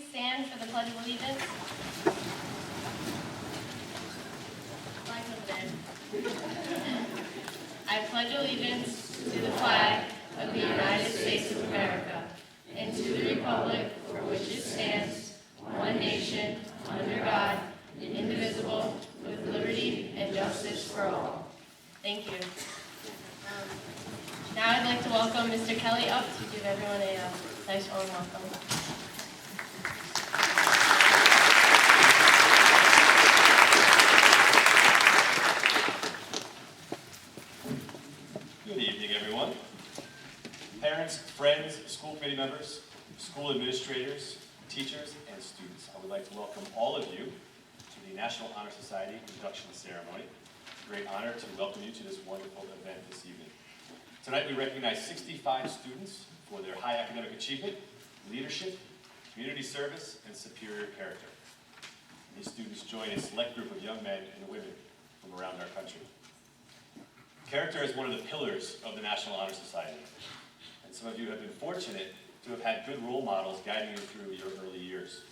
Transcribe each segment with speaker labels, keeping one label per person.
Speaker 1: please stand for the Pledge of Allegiance? Flag of the day. I pledge allegiance to the flag of the United States of America and to the republic for which it stands, one nation, under God, indivisible, with liberty and justice for all. Thank you. Now I'd like to welcome Mr. Kelly up to give everyone a nice warm welcome.
Speaker 2: Good evening, everyone. Parents, friends, school committee members, school administrators, teachers, and students. I would like to welcome all of you to the National Honor Society Induction Ceremony. It's a great honor to welcome you to this wonderful event this evening. Tonight we recognize 65 students for their high academic achievement, leadership, community service, and superior character. These students join a select group of young men and women from around our country. Character is one of the pillars of the National Honor Society, and some of you have been fortunate to have had good role models guiding you through your early years.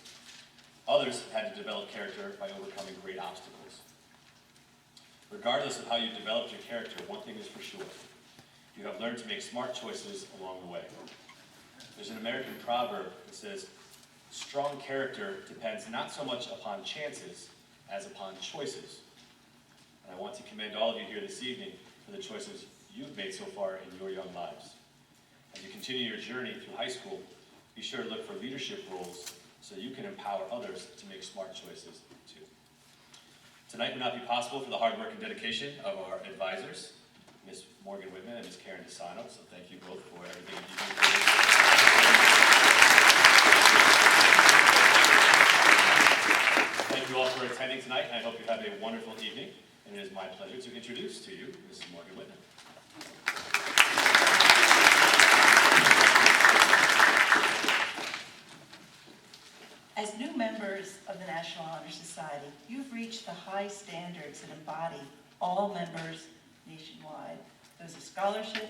Speaker 2: Others have had to develop character by overcoming great obstacles. Regardless of how you developed your character, one thing is for sure. You have learned to make smart choices along the way. There's an American proverb that says, strong character depends not so much upon chances as upon choices. And I want to commend all of you here this evening for the choices you've made so far in your young lives. As you continue your journey through high school, be sure to look for leadership roles so you can empower others to make smart choices too. Tonight would not be possible for the hard work and dedication of our advisors, Ms. Morgan Whitman and Ms. Karen DeSano, so thank you both for everything that you do for us. Thank you all for attending tonight, and I hope you have a wonderful evening. And it is my pleasure to introduce to you Mrs. Morgan Whitman.
Speaker 3: As new members of the National Honor Society, you've reached the high standards that embody all members nationwide, those of scholarship,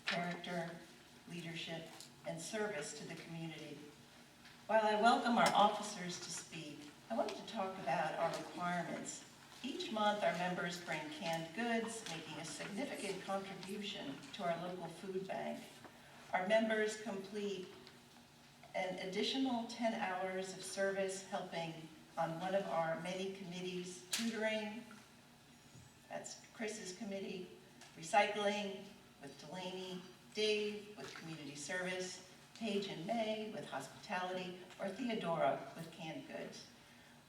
Speaker 3: character, leadership, and service to the community. While I welcome our officers to speak, I want to talk about our requirements. Each month, our members bring canned goods, making a significant contribution to our local food bank. Our members complete an additional 10 hours of service helping on one of our many committees, tutoring, that's Chris's committee, recycling with Delaney, Dave with community service, Paige and May with hospitality, or Theodora with canned goods.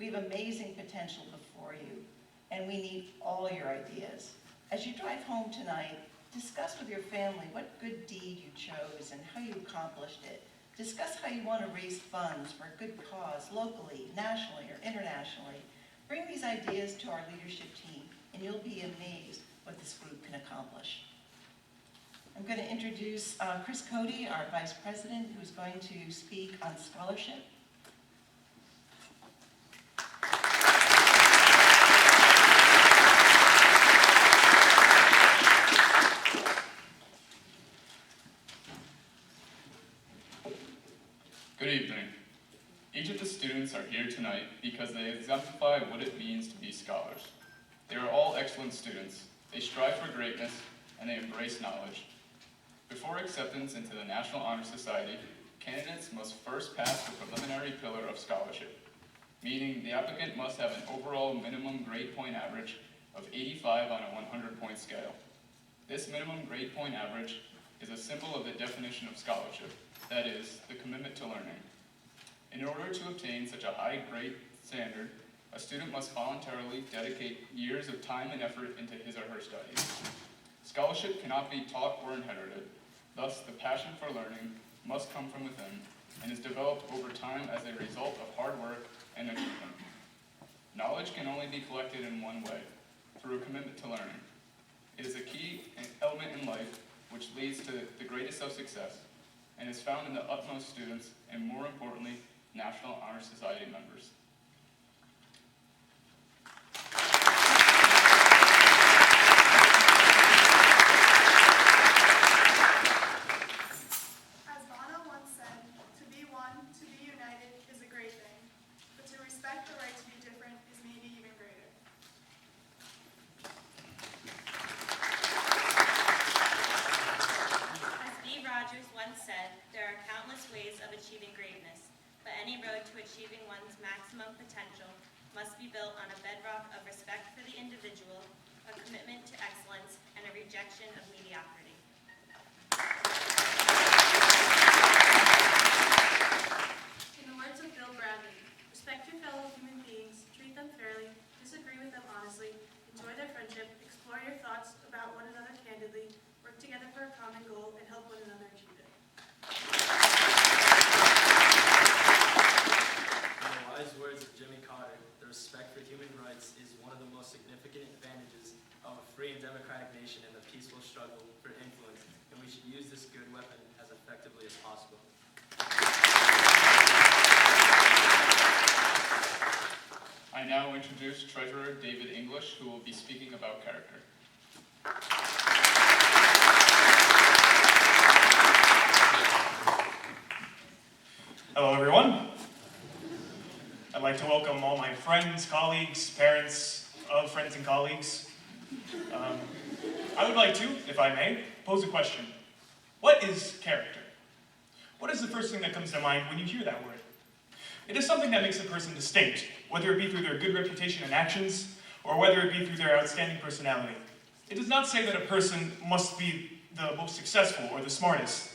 Speaker 3: We have amazing potential before you, and we need all your ideas. As you drive home tonight, discuss with your family what good deed you chose and how you accomplished it. Discuss how you want to raise funds for a good cause locally, nationally, or internationally. Bring these ideas to our leadership team, and you'll be amazed what this group can accomplish. I'm going to introduce Chris Cody, our Vice President, who's going to speak on scholarship.
Speaker 4: Good evening. Each of the students are here tonight because they exemplify what it means to be scholars. They are all excellent students. They strive for greatness and they embrace knowledge. Before acceptance into the National Honor Society, candidates must first pass the preliminary pillar of scholarship, meaning the applicant must have an overall minimum grade point average of 85 on a 100-point scale. This minimum grade point average is a symbol of the definition of scholarship, that is, the commitment to learning. In order to obtain such a high grade standard, a student must voluntarily dedicate years of time and effort into his or her studies. Scholarship cannot be taught or inherited, thus the passion for learning must come from within and is developed over time as a result of hard work and achievement. Knowledge can only be collected in one way, through a commitment to learning. It is a key element in life which leads to the greatest of success and is found in the utmost students and, more importantly, National Honor Society members.
Speaker 5: As Bono once said, to be one, to be united is a great any road to achieving one's maximum potential must be built on a bedrock of respect for the individual, a commitment to excellence, and a rejection of mediocrity.
Speaker 6: In the words of Bill Bradley, respect your fellow human beings, treat them fairly, disagree with them honestly, enjoy their friendship, explore your thoughts about one another candidly, work together for a common goal, and help one another achieve it.
Speaker 7: In the wise words of Jimmy Carter, the respect for human rights is one of the most significant advantages of a free and democratic nation in the peaceful struggle for influence, and we should use this good weapon as effectively as possible.
Speaker 4: I now introduce Treasurer David English, who will be speaking about character.
Speaker 8: Hello, everyone. I'd like to welcome all my friends, colleagues, parents of friends and colleagues. I would like to, if I may, pose a question. What is character? What is the first thing that comes to mind when you hear that word? It is something that makes a person distinct, whether it be through their good reputation and actions, or whether it be through their outstanding personality. It does not say that a person must be the most successful or the smartest.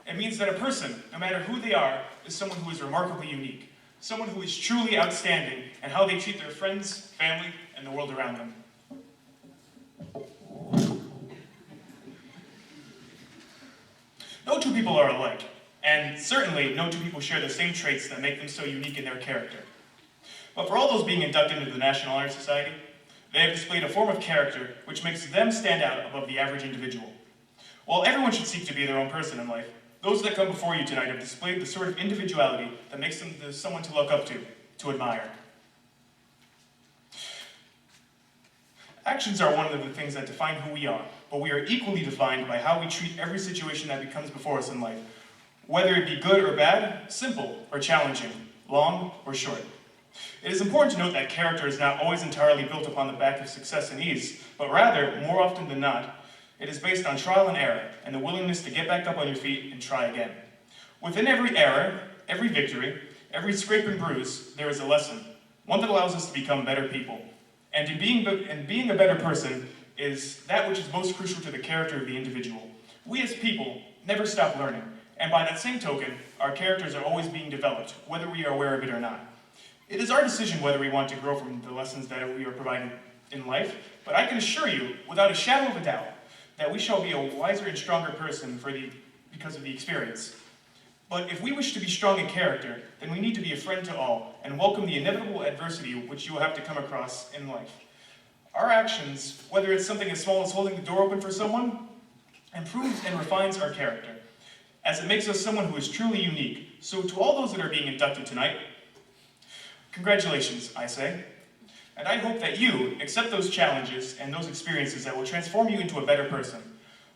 Speaker 8: It means that a person, no matter who they are, is someone who is remarkably unique, someone who is truly outstanding in how they treat their friends, family, and the world around them. No two people are alike, and certainly no two people share the same traits that make them so unique in their character. But for all those being inducted into the National Honor Society, they have displayed a form of character which makes them stand out above the average individual. While everyone should seek to be their own person in life, those that come before you tonight have displayed the sort of individuality that makes them someone to look up to admire. Actions are one of the things that define who we are, but we are equally defined by how we treat every situation that becomes before us in life, whether it be good or bad, simple or challenging, long or short. It is important to note that character is not always entirely built upon the back of success and ease, but rather, more often than not, it is based on trial and error and the willingness to get back up on your feet and try again. Within every error, every victory, every scrape and bruise, there is a lesson, one that allows us to become better people. And in being a better person is that which is most crucial to the character of the individual. We as people never stop learning, and by that same token, our characters are always being developed, whether we are aware of it or not. It is our decision whether we want to grow from the lessons that we are provided in life, but I can assure you, without a shadow of a doubt, that we shall be a wiser and stronger person because of the experience. But if we wish to be strong in character, then we need to be a friend to all and welcome the inevitable adversity which you will have to come across in life. Our actions, whether it's something as small as holding the door open for someone, improves and refines our character, as it makes us someone who is truly unique. So to all those that are being inducted tonight, congratulations, I say. And I hope that you accept those challenges and those experiences that will transform you into a better person,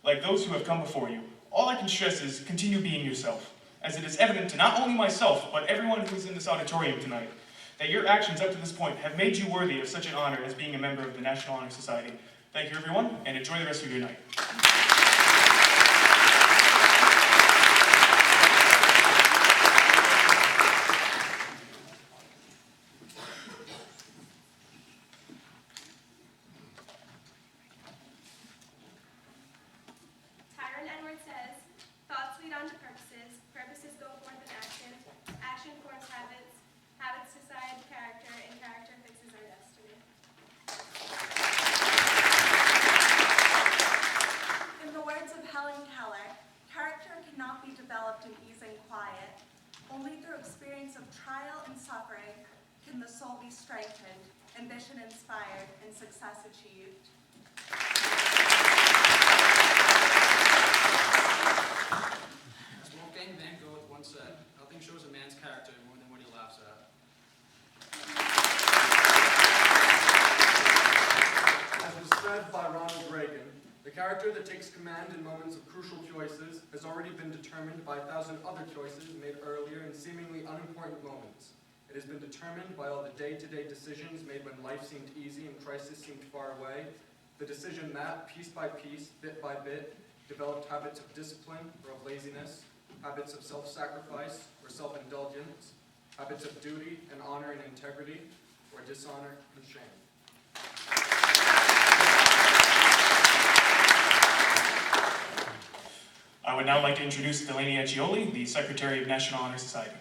Speaker 8: like those who have come before you. All I can stress is continue being yourself, as it is evident to not only myself, but everyone who is in this auditorium tonight, that your actions up to this point have made you worthy of such an honor as being a member of the National Honor Society. Thank you, everyone, and enjoy the rest of your night.
Speaker 6: Purposes go forth in action, action forms habits, habits decide character, and character fixes our destiny.
Speaker 9: In the words of Helen Keller, character cannot be developed in ease and quiet. Only through experience of trial and suffering can the soul be strengthened, ambition inspired, and success achieved.
Speaker 7: Said, nothing shows a man's character more than what he laughs at.
Speaker 10: As was said by Ronald Reagan, the character that takes command in moments of crucial choices has already been determined by 1,000 other choices made earlier in seemingly unimportant moments. It has been determined by all the day-to-day decisions made when life seemed easy and crisis seemed far away, the decision that, piece by piece, bit by bit, developed habits of discipline or of laziness, habits of self-sacrifice or self-indulgence, habits of duty and honor and integrity, or dishonor and shame.
Speaker 8: I would now like to introduce Delaney Accioli, the Secretary of National Honor Society.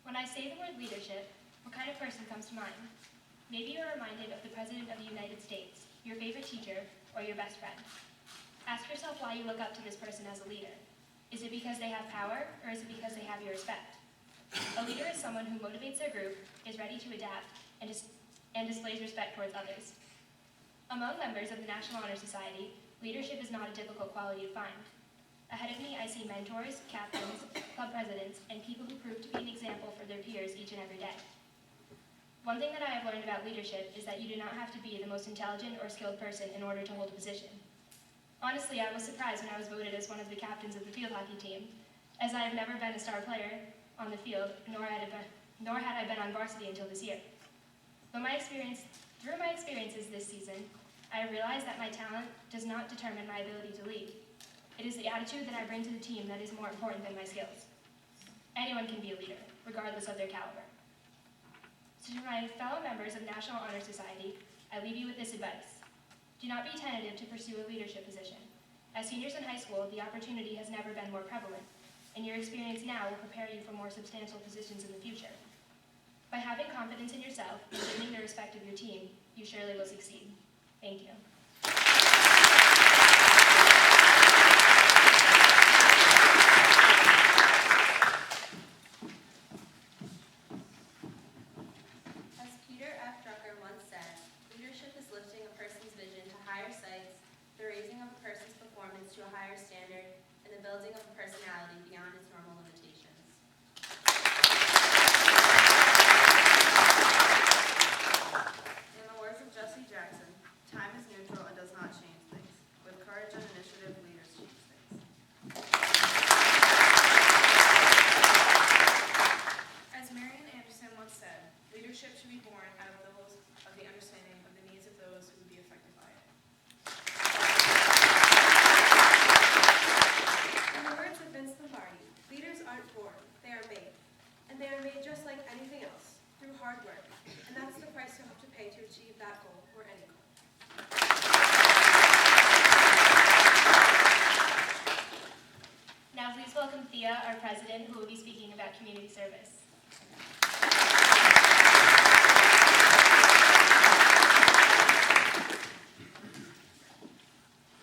Speaker 11: When I say the word leadership, what kind of person comes to mind? Maybe you're reminded of the President of the United States, your favorite teacher, or your best friend. Ask yourself why you look up to this person as a leader. Is it because they have power, or is it because they have your respect? A leader is someone who motivates their group, is ready to adapt, and displays respect towards others. Among members of the National Honor Society, leadership is not a difficult quality to find. Ahead of me, I see mentors, captains, club presidents, and people who prove to be an example for their peers each and every day. One thing that I have learned about leadership is that you do not have to be the most intelligent or skilled person in order to hold a position. Honestly, I was surprised when I was voted as one of the captains of the field hockey team, as I have never been a star player on the field, nor had I been on varsity until this year. Through my experiences this season, I have realized that my talent does not determine my ability to lead. It is the attitude that I bring to the team that is more important than my skills. Anyone can be a leader, regardless of their caliber. So to my fellow members of National Honor Society, I leave you with this advice. Do not be tentative to pursue a leadership position. As seniors in high school, the opportunity has never been more prevalent, and your experience now will prepare you for more substantial positions in the future. By having confidence in yourself and winning the respect of your team, you surely will succeed. Thank you.
Speaker 5: to a higher standard and the building of a personality beyond its normal limitations.
Speaker 6: In the words of Jesse Jackson, time is neutral and does not change things. With courage and initiative, leaders change things. As Marian Anderson once said, leadership should be born out of levels of the understanding of the needs of those who would be affected by it.
Speaker 12: In the words of Vince Lombardi, leaders aren't born, they are made. And they are made just like anything else, through hard work. And that's the price you have to pay to achieve that goal, or any goal.
Speaker 11: Now please welcome Thea, our president, who will be speaking about community service.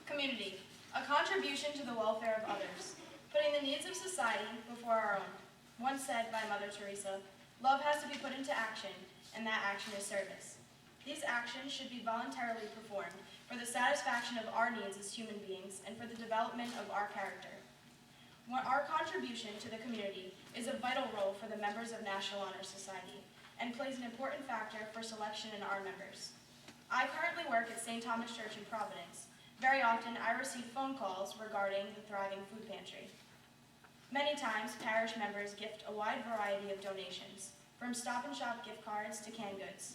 Speaker 6: Community, a contribution to the welfare of others, putting the needs of society before our own. Once said by Mother Teresa, love has to be put into action, and that action is service. These actions should be voluntarily performed for the satisfaction of our needs as human beings and for the development of our character. Our contribution to the community is a vital role for the members of National Honor Society and plays an important factor for selection in our members. I currently work at St. Thomas Church in Providence. Very often, I receive phone calls regarding the thriving food pantry. Many times, parish members gift a wide variety of donations, from Stop and Shop gift cards to canned goods.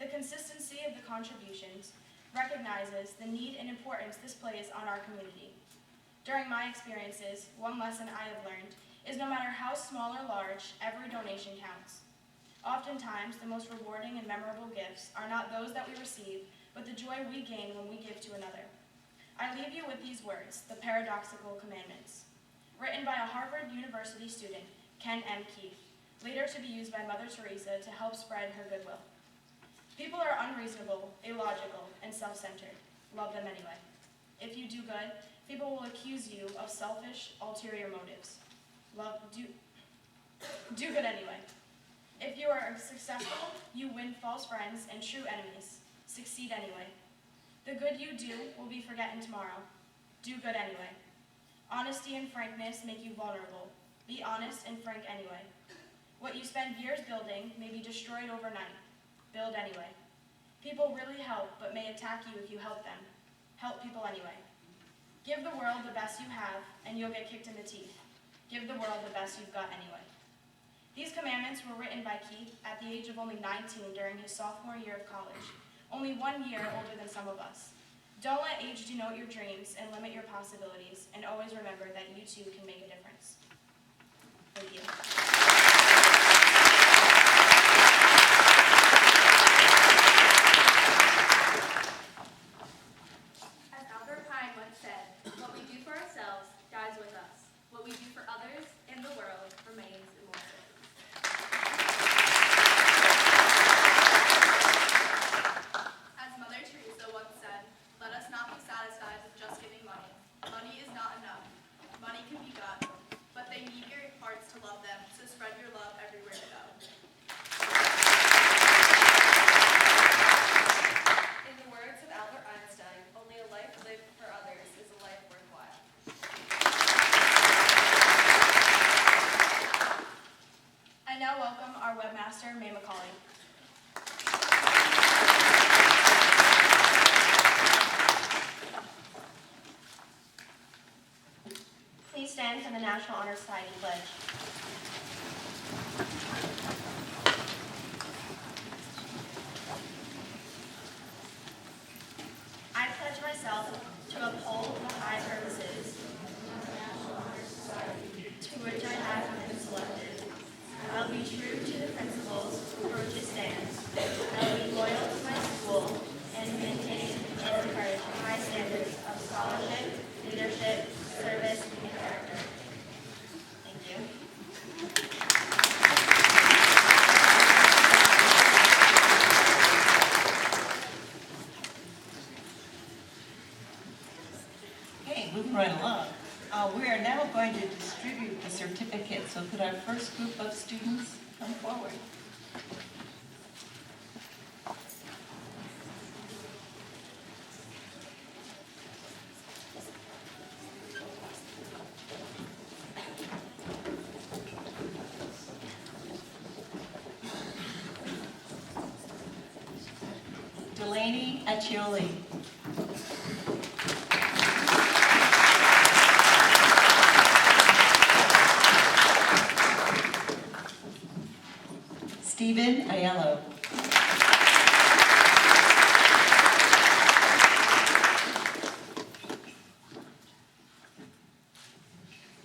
Speaker 6: The consistency of the contributions recognizes the need and importance this plays on our community. During my experiences, one lesson I have learned is no matter how small or large, every donation counts. Oftentimes, the most rewarding and memorable gifts are not those that we receive, but the joy we gain when we give to another. I leave you with these words, the paradoxical commandments. Written by a Harvard University student, Ken M. Keefe, later to be used by Mother Teresa to help spread her goodwill. People are unreasonable, illogical, and self-centered. Love them anyway. If you do good, people will accuse you of selfish, ulterior motives. Do good anyway. If you are successful, you win false friends and true enemies. Succeed anyway. The good you do will be forgotten tomorrow. Do good anyway. Honesty and frankness make you vulnerable. Be honest and frank anyway. What you spend years building may be destroyed overnight. Build anyway. People really help, but may attack you if you help them. Help people anyway.
Speaker 13: Give the world the best you have, and you'll get kicked in the teeth. Give the world the best you've got anyway. These commandments were written by Keith at the age of only 19 during his sophomore year of college, only 1 year older than some of us. Don't let age denote your dreams and limit your possibilities, and always remember that you too can make a difference. Thank you.
Speaker 14: As Albert Pine once said, what we do for ourselves dies with us. What we do for others and the world remains immortal. As Mother Teresa once said, let us not be satisfied with just giving money. Money is not enough. Money can be got, but they need your hearts to love them, so spread your love everywhere you go. In the words of Albert Einstein, only a life lived for others is a life worthwhile.
Speaker 13: I now welcome our webmaster, May McCauley. Please stand for the National Honor Society Pledge. I pledge myself to uphold the high purposes to which I have been selected. I will be true to the principles for which it stands. I will be loyal to my school and maintain and encourage high standards of scholarship, leadership, service, and character. Thank you.
Speaker 3: Okay, moving right along. We are now going to distribute the certificates, so could our first group of students come forward? Delaney Accioli. Stephen Aiello.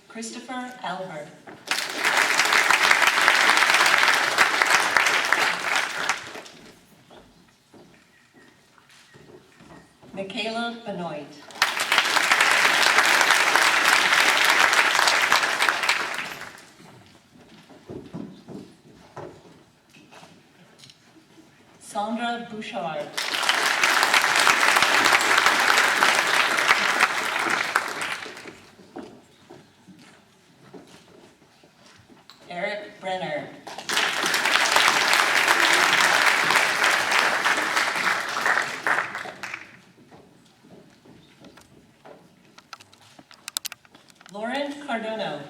Speaker 3: Christopher Albert. Michaela Benoit. Sandra Bouchard. Eric Brenner. Lauren Cardono.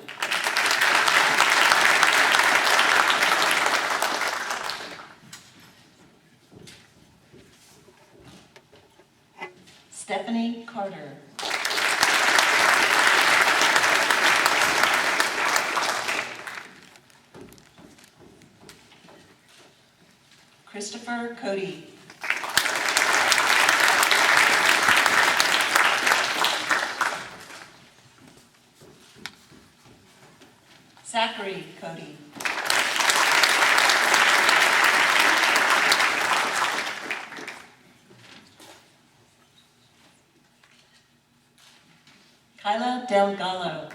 Speaker 3: Stephanie Carter. Christopher Cody. Zachary Cody. Kyla Del Gallo.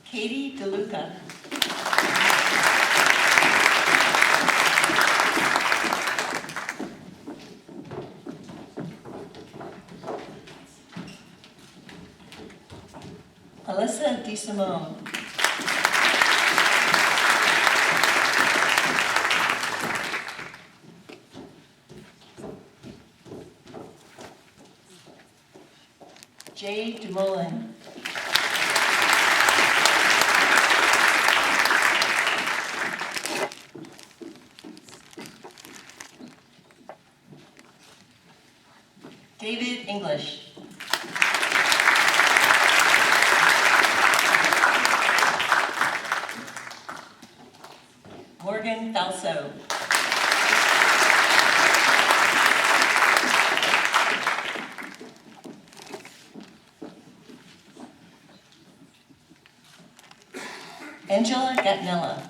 Speaker 3: Katie DeLuca. Alyssa DeSimone. Jay DeMolin. Balso. Angela Gatnella.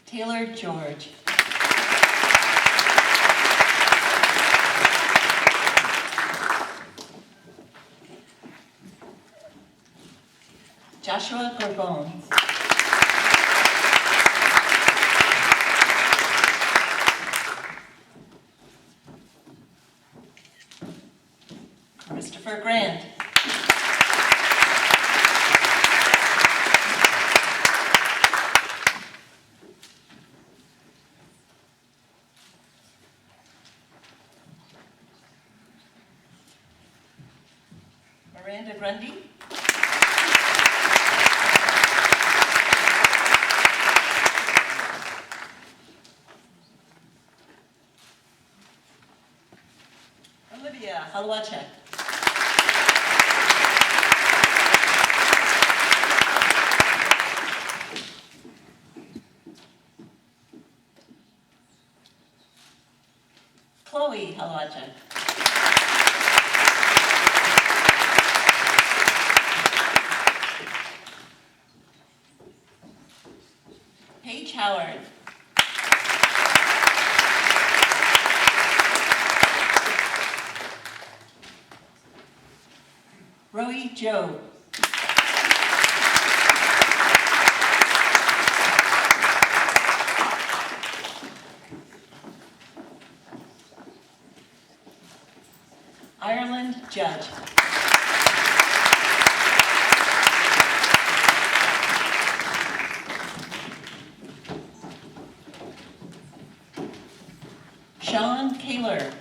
Speaker 3: Taylor George. Joshua Gorbon. Christopher Grant. Miranda Grundy. Olivia Halwachek. Chloe Halwachek. Paige Howard. Roy Joe. Ireland Judge. Sean Kaler.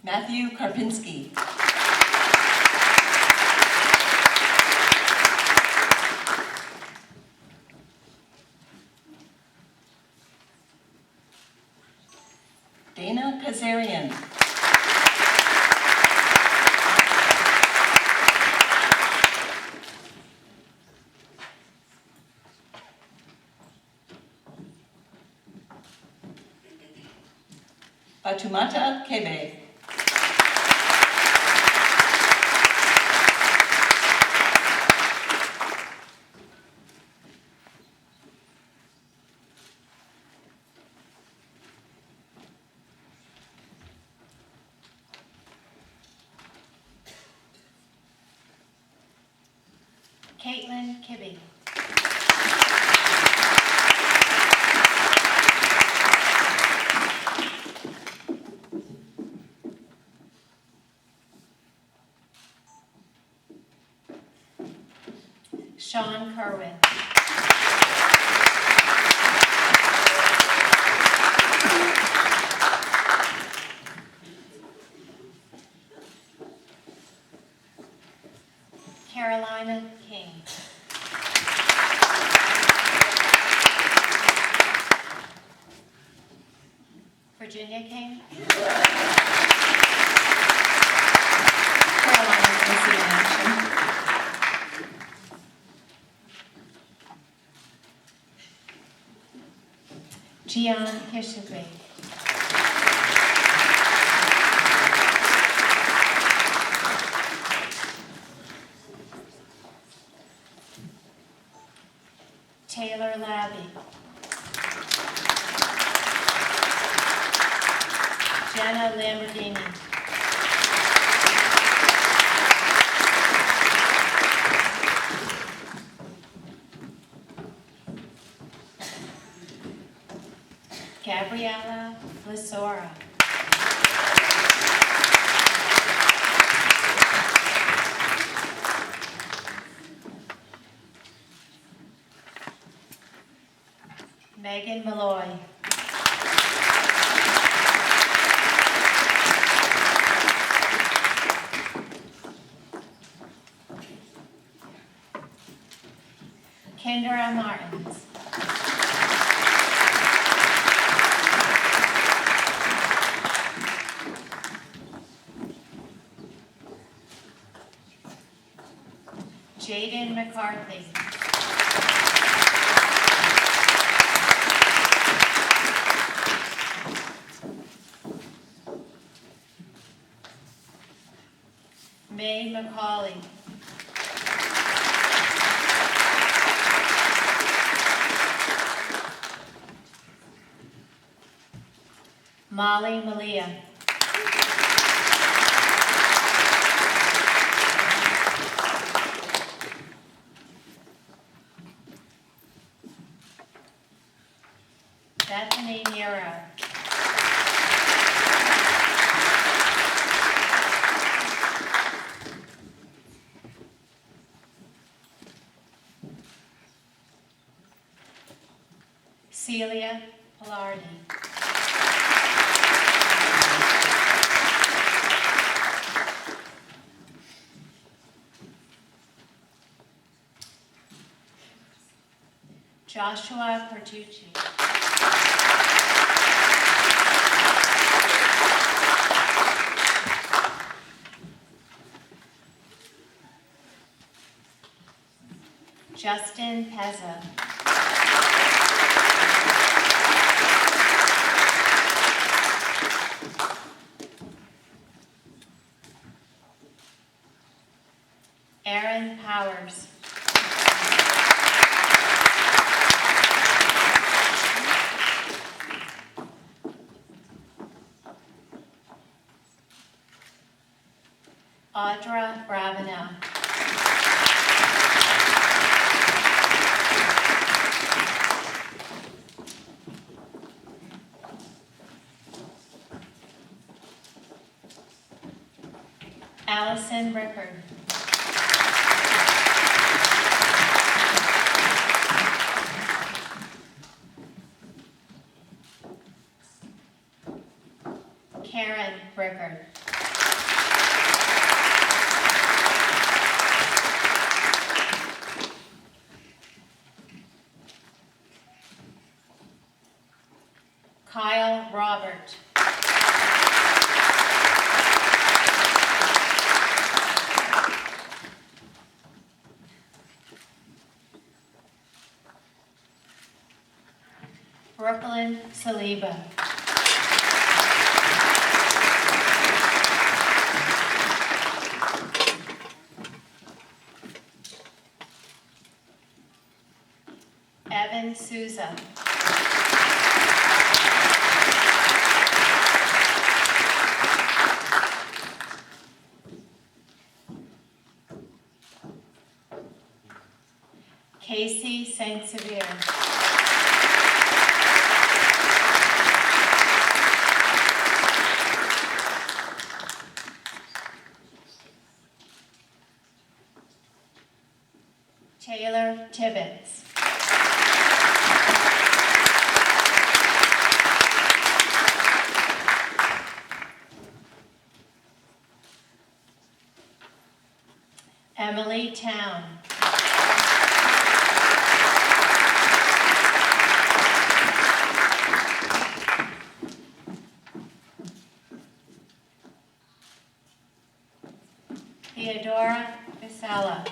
Speaker 3: Matthew Karpinski. Dana Kazarian. Fatumata Kebe.
Speaker 11: Caitlin Kibbe. Sean Kerwin. Carolina King. Virginia King. Carolina Missing in Action. Gian Hirschengrave. Taylor Labby. Jenna Lamborghini. Gabriella Lisora. Megan Malloy.
Speaker 1: Kendra Martins. Jaden McCarthy. May McCauley. Molly Malia. Bethany Nero. Celia Pilardi. Joshua Pertucci. Justin Pezza. Aaron Powers. Audra Bravenel. Allison Rickard. Karen Rickard. Kyle Robert. Brooklyn Saliba. Evan Souza. Casey St. Severe. Taylor Tibbetts. Emily Town. Theodora Visala.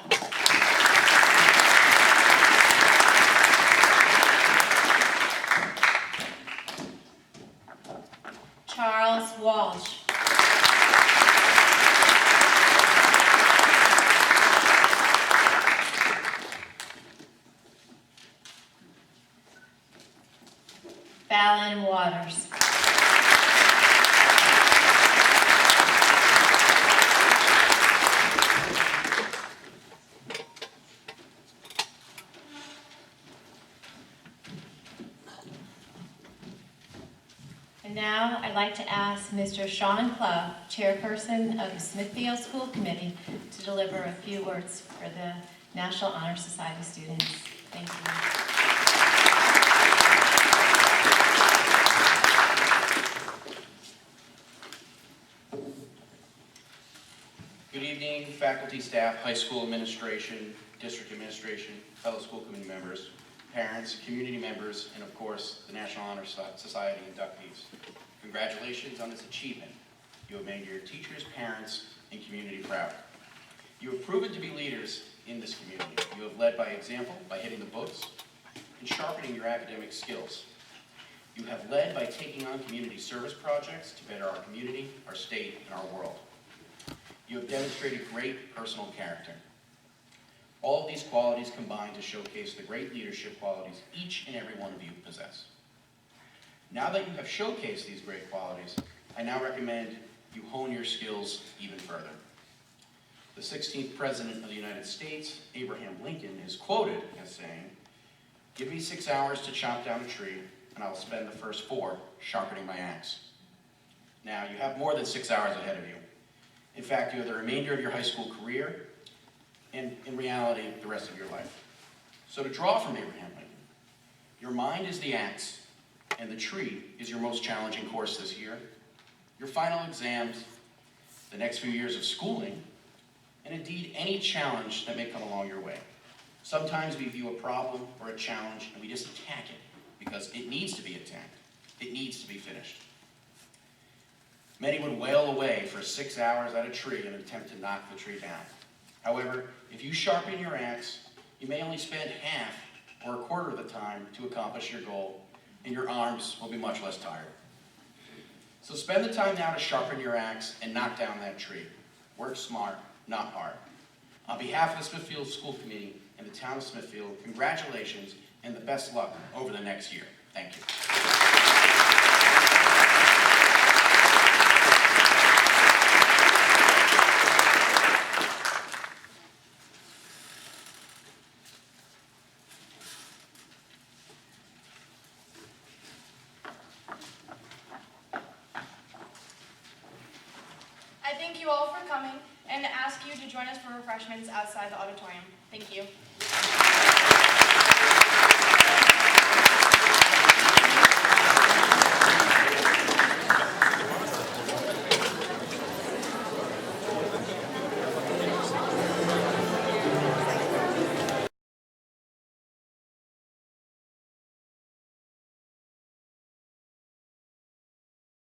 Speaker 1: Charles Walsh. Fallon Waters. And now I'd like to ask Mr. Sean Clough, Chairperson of the Smithfield School Committee, to deliver a few words for the National Honor Society students. Thank you.
Speaker 15: Good evening, faculty, staff, high school administration, district administration, fellow school committee members, parents, community members, and of course, the National Honor Society inductees. Congratulations on this achievement. You have made your teachers, parents, and community proud. You have proven to be leaders in this community. You have led by example, by hitting the books, and sharpening your academic skills. You have led by taking on community service projects to better our community, our state, and our world. You have demonstrated great personal character. All of these qualities combine to showcase the great leadership qualities each and every one of you possess. Now that you have showcased these great qualities, I now recommend you hone your skills even further. The 16th President of the United States, Abraham Lincoln, is quoted as saying, "Give me 6 hours to chop down a tree, and I'll spend the first 4 sharpening my axe." Now, you have more than 6 hours ahead of you. In fact, you have the remainder of your high school career, and in reality, the rest of your life. So to draw from Abraham Lincoln, your mind is the axe, and the tree is your most challenging course this year. Your final exams, the next few years of schooling, and indeed any challenge that may come along your way. Sometimes we view a problem or a challenge and we just attack it because it needs to be attacked. It needs to be finished. Many would wail away for 6 hours at a tree in an attempt to knock the tree down. However, if you sharpen your axe, you may only spend half or a quarter of the time to accomplish your goal, and your arms will be much less tired. So spend the time now to sharpen your axe and knock down that tree. Work smart, not hard. On behalf of the Smithfield School Committee and the town of Smithfield, congratulations and the best luck over the next year. Thank you.
Speaker 13: I thank you all for coming and ask you to join us for refreshments outside the auditorium. Thank you.